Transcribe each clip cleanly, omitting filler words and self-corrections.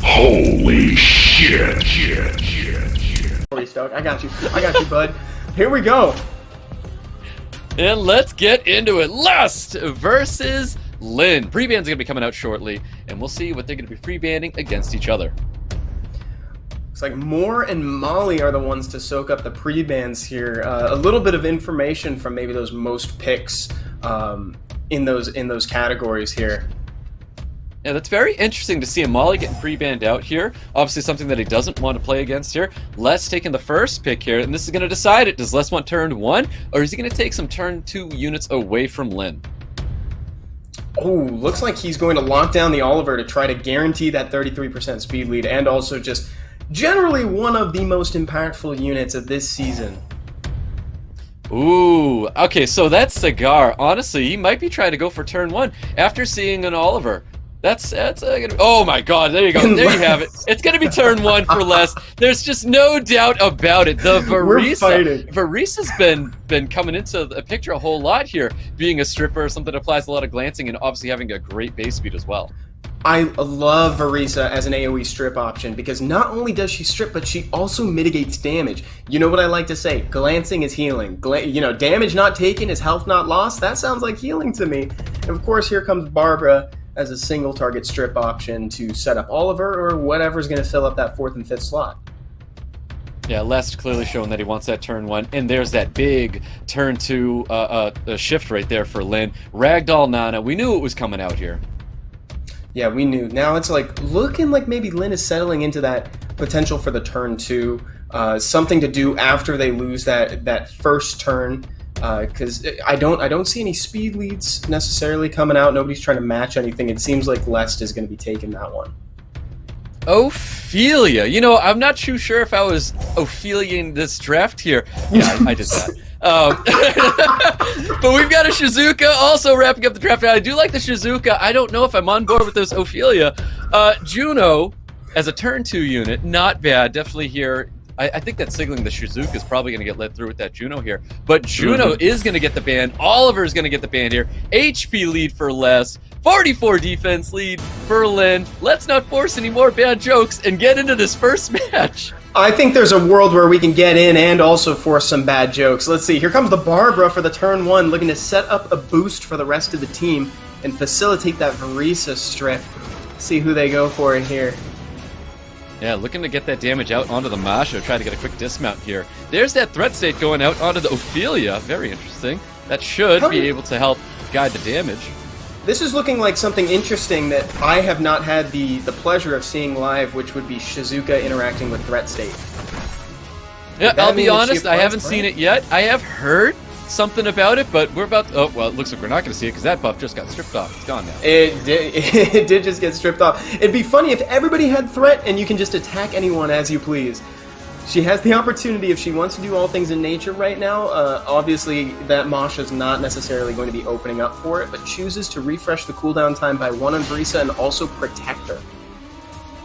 Holy shit. I got you, bud. Here we go. And let's get into it. Lust versus LIN. Pre-bans are going to be coming out shortly, and we'll see what they're going to be pre-banning against each other. Looks like Moore and Molly are the ones to soak up the pre-bans here. A little bit of information from maybe those most picks in those categories here. Yeah, that's very interesting to see a Molly getting pre-banned out here. Obviously something that he doesn't want to play against here. Les taking the first pick here, and this is going to decide it. Does Les want turn 1, or is he going to take some turn 2 units away from LIN? Oh, looks like he's going to lock down the Oliver to try to guarantee that 33% speed lead, and also just generally one of the most impactful units of this season. Ooh, okay, so that Cigar, honestly, he might be trying to go for turn 1 after seeing an Oliver. That's oh my god, there you go, there you have it. It's gonna be turn 1 for Les. There's just no doubt about it. The Vereesa's been coming into the picture a whole lot here, being a stripper, something that applies a lot of glancing, and obviously having a great base speed as well. I love Vereesa as an AoE strip option because not only does she strip, but she also mitigates damage. You know what I like to say, glancing is healing. Damage not taken is health not lost. That sounds like healing to me. And of course, here comes Barbara as a single target strip option to set up Oliver or whatever's going to fill up that 4th and 5th slot. Yeah, Les clearly showing that he wants that turn 1, and there's that big turn 2 shift right there for LIN. Ragdoll Nana, we knew it was coming out here. Yeah, we knew. Now it's like looking like maybe LIN is settling into that potential for the turn 2, something to do after they lose that first turn. Because I don't see any speed leads necessarily coming out. Nobody's trying to match anything. It seems like Lest is going to be taking that one. Ophilia. You know, I'm not too sure if I was Ophiliaing this draft here. Yeah, I did that. But we've got a Shizuka also wrapping up the draft. I do like the Shizuka. I don't know if I'm on board with this Ophilia. Juno as a turn 2 unit, not bad. Definitely here. I think that signaling the Shizuka is probably going to get let through with that Juno here. But Juno is going to get the ban. Oliver is going to get the ban here. HP lead for Les. 44 defense lead for LIN. Let's not force any more bad jokes and get into this first match. I think there's a world where we can get in and also force some bad jokes. Let's see. Here comes the Barbara for the turn 1, looking to set up a boost for the rest of the team and facilitate that Vereesa strip. See who they go for here. Yeah, looking to get that damage out onto the Masha, try to get a quick dismount here. There's that threat state going out onto the Ophilia. Very interesting. That should be able to help guide the damage. This is looking like something interesting that I have not had the pleasure of seeing live, which would be Shizuka interacting with threat state. Yeah, I'll be honest, I haven't seen it yet. I have heard something about it, but we're about to, oh, well, it looks like we're not going to see it because that buff just got stripped off. It's gone now. It did just get stripped off. It'd be funny if everybody had threat and you can just attack anyone as you please. She has the opportunity if she wants to do all things in nature right now. Obviously, that Masha's not necessarily going to be opening up for it, but chooses to refresh the cooldown time by 1 on Vereesa and also protect her.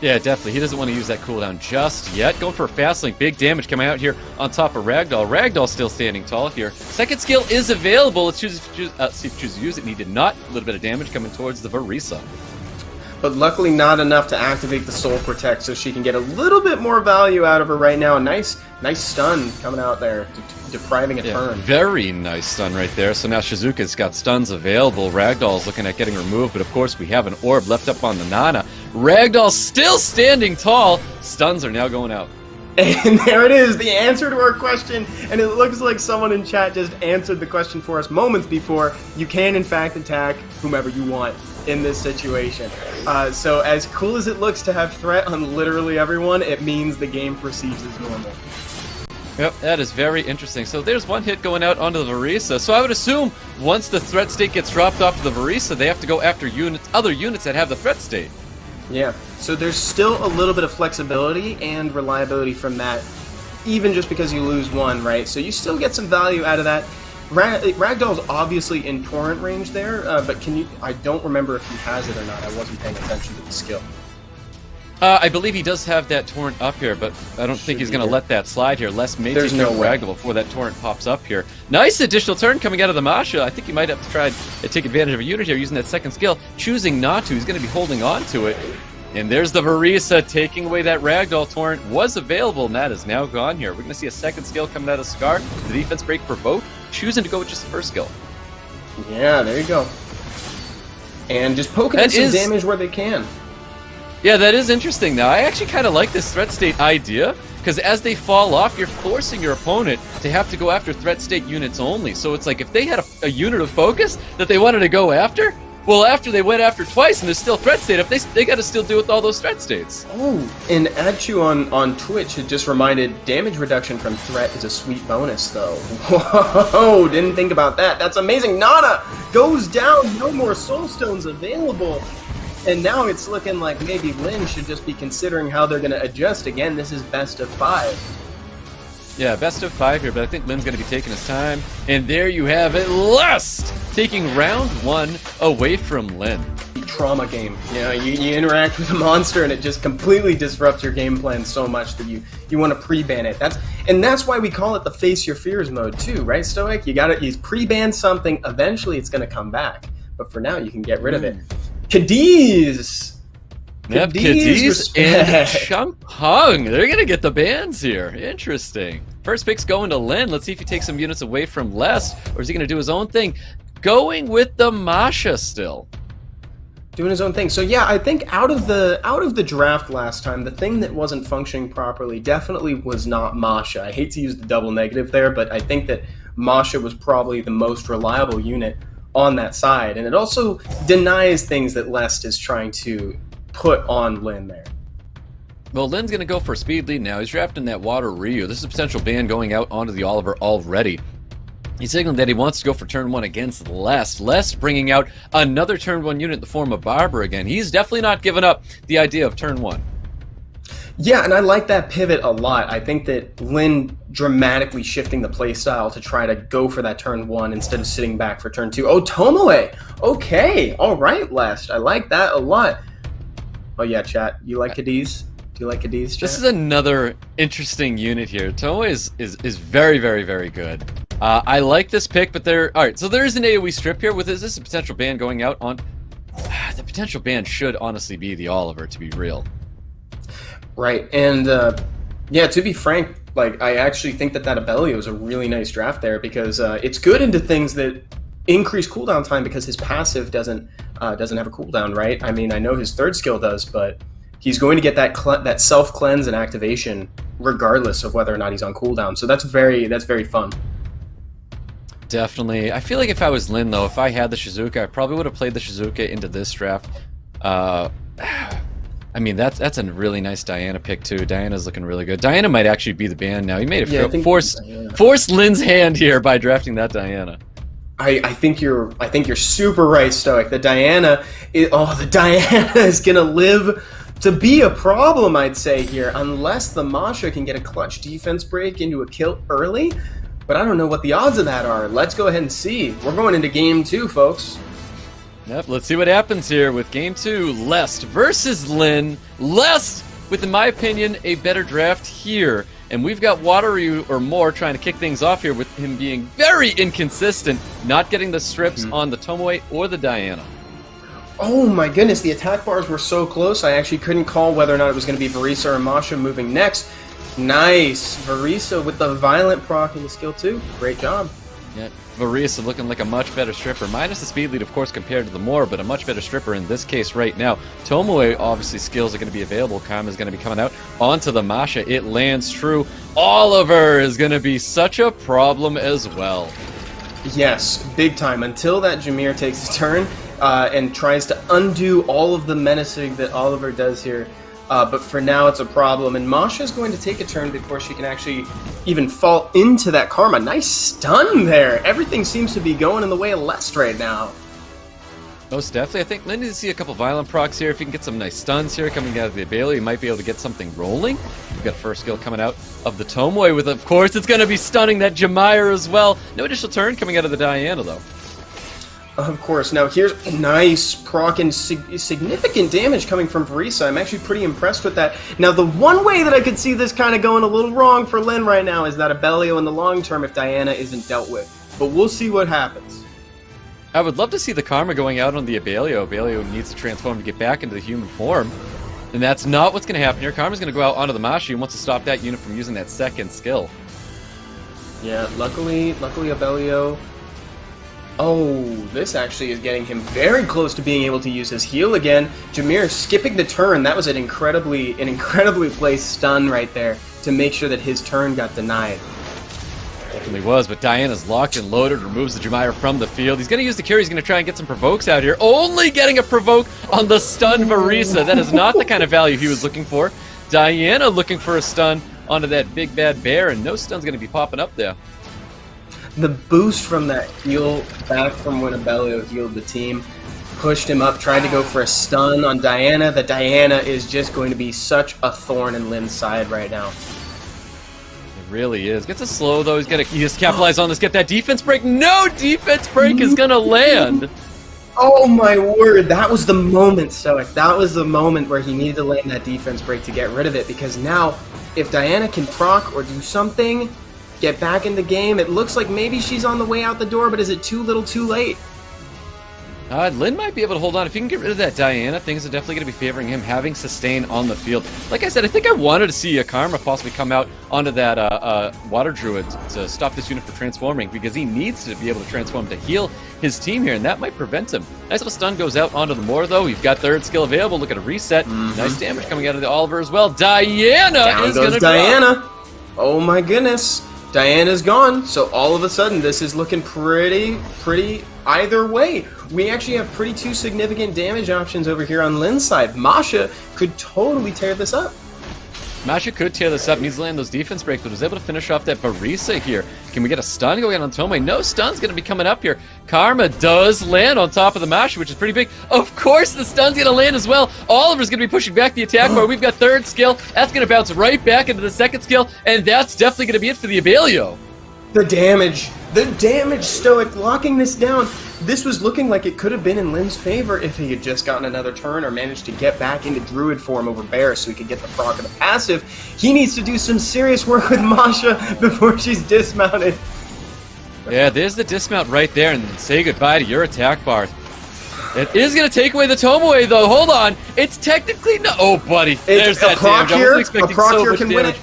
Yeah, definitely. He doesn't want to use that cooldown just yet. Going for a fast link. Big damage coming out here on top of Ragdoll. Ragdoll still standing tall here. Second skill is available. Let's see if you choose to use it. And he did not. A little bit of damage coming towards the Vereesa. But luckily not enough to activate the Soul Protect, so she can get a little bit more value out of her right now. Nice stun coming out there, depriving a turn. Very nice stun right there. So now Shizuka's got stuns available. Ragdoll's looking at getting removed, but of course we have an orb left up on the Nana. Ragdoll still standing tall. Stuns are now going out. And there it is, the answer to our question, and it looks like someone in chat just answered the question for us moments before. You can, in fact, attack whomever you want in this situation. So as cool as it looks to have threat on literally everyone, it means the game proceeds as normal. Yep, that is very interesting. So there's one hit going out onto the Vereesa. So I would assume once the threat state gets dropped off to the Vereesa, they have to go after other units that have the threat state. Yeah, so there's still a little bit of flexibility and reliability from that, even just because you lose one, right? So you still get some value out of that. Ragdoll's obviously in torrent range there, but I don't remember if he has it or not. I wasn't paying attention to the skill. I believe he does have that torrent up here, but I don't think he's going to let that slide here. Les may take care of Ragdoll before that torrent pops up here. Nice additional turn coming out of the Masha. I think he might have to try to take advantage of a unit here using that second skill. Choosing not to. He's going to be holding on to it. And there's the Vereesa taking away that Ragdoll Torrent. Was available, and that is now gone here. We're going to see a second skill coming out of Scar. The defense break for both, choosing to go with just the first skill. Yeah, there you go. And just poking in some damage where they can. Yeah, that is interesting now. I actually kind of like this threat state idea, because as they fall off, you're forcing your opponent to have to go after threat state units only. So it's like if they had a unit of focus that they wanted to go after, well, after they went after twice and there's still threat state, if they got to still deal with all those threat states. Oh, and at you on Twitch, it just reminded damage reduction from threat is a sweet bonus, though. Whoa, didn't think about that. That's amazing. Nana goes down, no more soul stones available. And now it's looking like maybe Lin should just be considering how they're going to adjust. Again, this is best of 5. Yeah, best of 5 here, but I think Lin's going to be taking his time. And there you have it, Lust taking round 1 away from Lin. Trauma game. You know, you interact with a monster and it just completely disrupts your game plan so much that you want to pre-ban it. That's why we call it the face your fears mode too, right, Stoic? You pre-ban something, eventually it's going to come back. But for now, you can get rid of it. Cadiz! Yep, Cadiz and Chunk Hung. They're going to get the bans here. Interesting. First pick's going to Lin. Let's see if he takes some units away from Les, or is he going to do his own thing? Going with the Masha still. Doing his own thing. So yeah, I think out of the draft last time, the thing that wasn't functioning properly definitely was not Masha. I hate to use the double negative there, but I think that Masha was probably the most reliable unit on that side, and it also denies things that Lest is trying to put on Lin there. Well, Lin's going to go for a speed lead now. He's drafting that Water Ryu. This is a potential ban going out onto the Oliver already. He's signaling that he wants to go for turn 1 against Lest. Lest bringing out another turn 1 unit in the form of Barber again. He's definitely not giving up the idea of turn 1. Yeah, and I like that pivot a lot. I think that Lin dramatically shifting the playstyle to try to go for that turn 1 instead of sitting back for turn 2. Oh, Tomoe! Okay, all right, Lest. I like that a lot. Oh yeah, chat. You like Cadiz? Do you like Cadiz, chat? This is another interesting unit here. Tomoe is very, very, very good. I like this pick, but alright, so there is an AoE strip here. Is this a potential ban going out on... The potential ban should honestly be the Oliver, to be real. Right, and yeah, to be frank, like I actually think that Abelio is a really nice draft there because it's good into things that increase cooldown time because his passive doesn't have a cooldown, right? I mean, I know his third skill does, but he's going to get that self cleanse and activation regardless of whether or not he's on cooldown. So that's very fun. Definitely. I feel like if I was Lin, though, if I had the Shizuka, I probably would have played the Shizuka into this draft. I mean, that's a really nice Diana pick, too. Diana's looking really good. Diana might actually be the ban now. He made it force Lin's hand here by drafting that Diana. I think you're super right, Stoic. The Diana is gonna live to be a problem, I'd say here, unless the Masha can get a clutch defense break into a kill early. But I don't know what the odds of that are. Let's go ahead and see. We're going into game 2, folks. Yep, let's see what happens here with game 2. Lest versus Lin. Lest, with, in my opinion, a better draft here. And we've got Wateroo or more trying to kick things off here with him being very inconsistent, not getting the strips on the Tomoe or the Diana. Oh my goodness, the attack bars were so close, I actually couldn't call whether or not it was going to be Vereesa or Masha moving next. Nice. Vereesa with the violent proc in the skill 2. Great job. Yeah, Vereesa looking like a much better stripper. Minus the speed lead, of course, compared to the Moore, but a much better stripper in this case right now. Tomoe, obviously, skills are going to be available. Kama is going to be coming out onto the Masha. It lands true. Oliver is going to be such a problem as well. Yes, big time. Until that Jameer takes his turn and tries to undo all of the menacing that Oliver does here. But for now, it's a problem, and Masha's going to take a turn before she can actually even fall into that Karma. Nice stun there. Everything seems to be going in the way of Lest right now. Most definitely. I think Lin needs to see a couple violent procs here. If he can get some nice stuns here coming out of the Abelio, he might be able to get something rolling. We've got first skill coming out of the Tomoe with, of course, it's going to be stunning that Jameer as well. No additional turn coming out of the Diana, though. Of course. Now here's nice proc and significant damage coming from Vereesa. I'm actually pretty impressed with that. Now the one way that I could see this kind of going a little wrong for Lin right now is that Abelio in the long term if Diana isn't dealt with. But we'll see what happens. I would love to see the Karma going out on the Abelio. Abelio needs to transform to get back into the human form. And that's not what's going to happen here. Karma's going to go out onto the Mashi and wants to stop that unit from using that second skill. Yeah, luckily Abelio. Oh, this actually is getting him very close to being able to use his heal again. Jameer skipping the turn. That was an incredibly placed stun right there to make sure that his turn got denied. Definitely was, but Diana's locked and loaded, removes the Jameer from the field. He's going to use the carry. He's going to try and get some provokes out here. Only getting a provoke on the stun Vereesa. That is not the kind of value he was looking for. Diana looking for a stun onto that big bad bear, and no stun's going to be popping up there. The boost from that heal back from when Abelio healed the team pushed him up, tried to go for a stun on Diana. The Diana is just going to be such a thorn in Lin's side right now. It really is. Gets a slow though. He's got to just capitalize on this. Get that defense break. No defense break is going to land. Oh my word, that was the moment, Stoic. That was the moment where he needed to land that defense break to get rid of it, because now if Diana can proc or do something, get back in the game, it looks like maybe she's on the way out the door, but is it too little too late? Lin might be able to hold on. If he can get rid of that Diana, things are definitely going to be favoring him having sustain on the field. Like I said, I think I wanted to see a Karma possibly come out onto that Water Druid to stop this unit from transforming, because he needs to be able to transform to heal his team here, and that might prevent him. Nice little stun goes out onto the Moor, though. We've got third skill available. Look at a reset. Nice damage coming out of the Oliver as well. Diana Down is going to Diana. drop. Oh my goodness. Diana's gone, so all of a sudden this is looking pretty either way. We actually have two significant damage options over here on Lin's side. Masha could totally tear this up. Masha could tear this up, needs to land those defense breaks, but was able to finish off that Vereesa here. Can we get a stun going on Tome? No stun's going to be coming up here. Karma does land on top of the Masha, which is pretty big. Of course the stun's going to land as well. Oliver's going to be pushing back the attack bar. We've got third skill. That's going to bounce right back into the second skill, and that's definitely going to be it for the Abelio. The damage, Stoic, locking this down. This was looking like it could have been in Lin's favor if he had just gotten another turn or managed to get back into Druid form over Bear so he could get the proc of the passive. He needs to do some serious work with Masha before she's dismounted. Yeah, there's the dismount right there, and say goodbye to your attack bar. It is going to take away the Tomoe, though. Hold on. It's technically no... Oh, buddy. There's that damage. I wasn't expecting so much damage.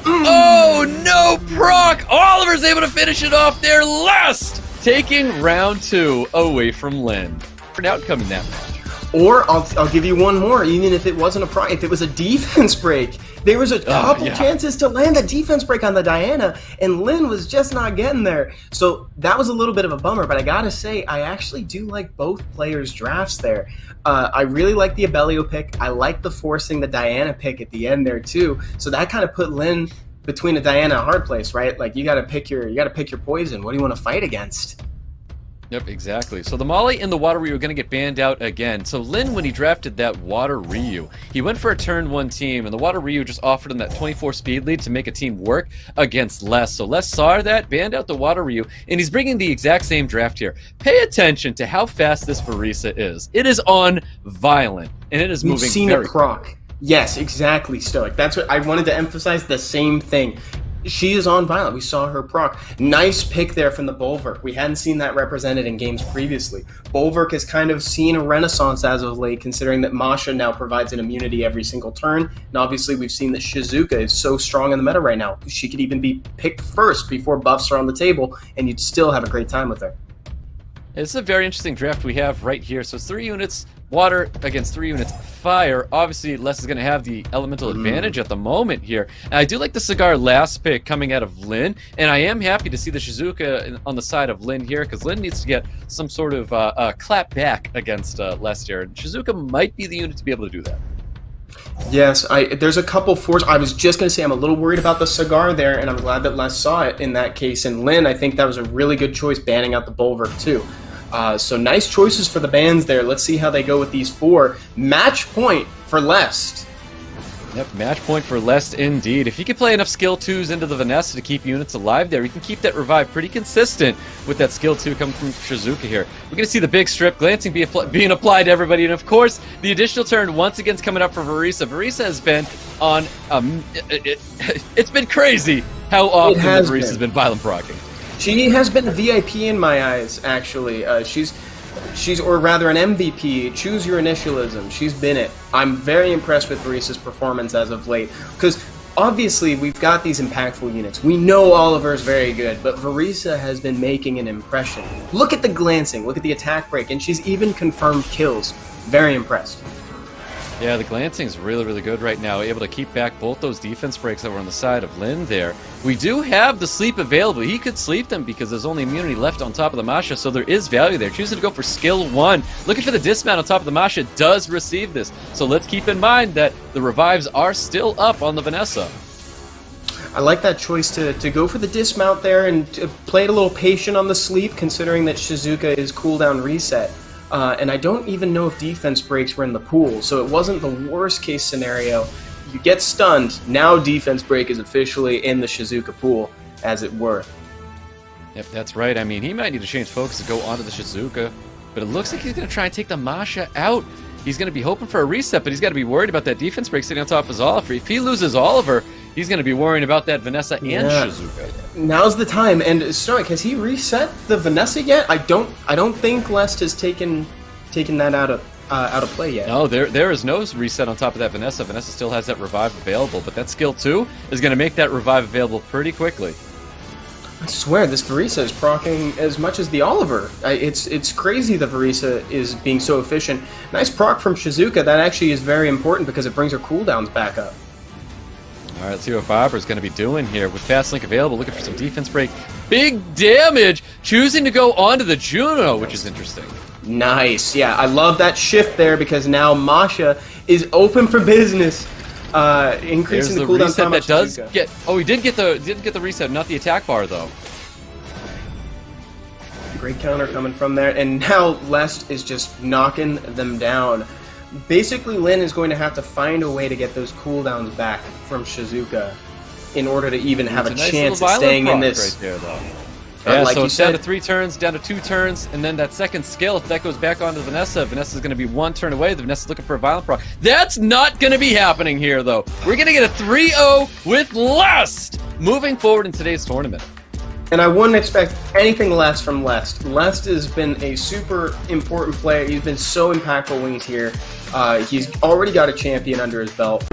Oh, no proc! Oliver's able to finish it off there last! Taking round 2 away from Lin. For an outcome in that match. Or I'll give you one more, even if it wasn't a proc, if it was a defense break. There was a couple chances to land a defense break on the Diana, and Lin was just not getting there. So that was a little bit of a bummer, but I gotta say, I actually do like both players' drafts there. I really like the Abelio pick. I like the forcing the Diana pick at the end there too. So that kind of put Lin between a Diana and a hard place, right? Like you gotta pick your poison. What do you want to fight against? Yep, exactly. So the Molly and the Water Ryu are going to get banned out again. So Lin, when he drafted that Water Ryu, he went for a turn 1 team, and the Water Ryu just offered him that 24 speed lead to make a team work against Les. So Les saw that, banned out the Water Ryu, and he's bringing the exact same draft here. Pay attention to how fast this Vereesa is. It is on violent, and it is moving very seen it proc. Yes, exactly, Stoic. That's what I wanted to emphasize, the same thing. She is on violent. We saw her proc. Nice pick there from the Bulwark. We hadn't seen that represented in games previously. Bulwark has kind of seen a renaissance as of late, considering that Masha now provides an immunity every single turn. And obviously we've seen that Shizuka is so strong in the meta right now. She could even be picked first before buffs are on the table, and you'd still have a great time with her. It's a very interesting draft we have right here. So it's 3 units water against 3 units fire. Obviously, Les is going to have the elemental advantage at the moment here. And I do like the Cigar last pick coming out of Lin, and I am happy to see the Shizuka on the side of Lin here, because Lin needs to get some sort of clap back against Les here. And Shizuka might be the unit to be able to do that. Yes, there's a couple force. I was just going to say I'm a little worried about the Cigar there, and I'm glad that Les saw it in that case. And Lin, I think that was a really good choice, banning out the Bulwark too. So nice choices for the bans there. Let's see how they go with these 4. Match point for Lest. Yep, match point for Lest indeed. If he can play enough skill 2s into the Vanessa to keep units alive there, he can keep that revive pretty consistent with that skill 2 coming from Shizuka here. We're going to see the big strip glancing being applied to everybody, and of course, the additional turn once again is coming up for Vereesa. Vereesa has been on, it's been crazy how often Vereesa's been violent procking. She has been a VIP in my eyes, actually. She's or rather an MVP, choose your initialism. She's been it. I'm very impressed with Vereesa's performance as of late, because obviously we've got these impactful units. We know Oliver's very good, but Vereesa has been making an impression. Look at the glancing, look at the attack break, and she's even confirmed kills. Very impressed. Yeah, the glancing's really, really good right now. Able to keep back both those defense breaks that were on the side of Lin there. We do have the sleep available. He could sleep them because there's only immunity left on top of the Masha, so there is value there. Choosing to go for skill 1. Looking for the dismount on top of the Masha does receive this. So let's keep in mind that the revives are still up on the Vanessa. I like that choice to go for the dismount there and to play it a little patient on the sleep, considering that Shizuka is cooldown reset. And I don't even know if defense breaks were in the pool, so it wasn't the worst case scenario. You get stunned, now defense break is officially in the Shizuka pool, as it were. Yep, that's right. I mean, he might need to change focus to go onto the Shizuka, but it looks like he's going to try and take the Masha out. He's going to be hoping for a reset, but he's got to be worried about that defense break sitting on top of his Oliver. If he loses Oliver, he's going to be worrying about that Vanessa and Shizuka. Now's the time. And Stoic, has he reset the Vanessa yet? I don't think Lest has taken that out of play yet. No, there is no reset on top of that Vanessa. Vanessa still has that revive available, but that skill 2 is going to make that revive available pretty quickly. I swear, this Vereesa is proccing as much as the Oliver. It's crazy the Vereesa is being so efficient. Nice proc from Shizuka. That actually is very important because it brings her cooldowns back up. All right, let's see what Fiber is going to be doing here. With Fast Link available, looking for some defense break. Big damage! Choosing to go onto the Juno, which is interesting. Nice. Yeah, I love that shift there because now Masha is open for business. Increasing the cooldown time that does get. Oh, he didn't get the reset, not the attack bar though. Great counter coming from there, and now Lest is just knocking them down. Basically, Lin is going to have to find a way to get those cooldowns back from Shizuka in order to even have a chance at staying in this. Right there, though. Yeah, like so it's down to 3 turns, down to 2 turns, and then that second skill, if that goes back onto Vanessa, Vanessa's going to be 1 turn away. The Vanessa's looking for a violent proc. That's not going to be happening here, though. We're going to get a 3-0 with Lest moving forward in today's tournament. And I wouldn't expect anything less from Lest. Lest has been a super important player. He's been so impactful when he's here. He's already got a champion under his belt.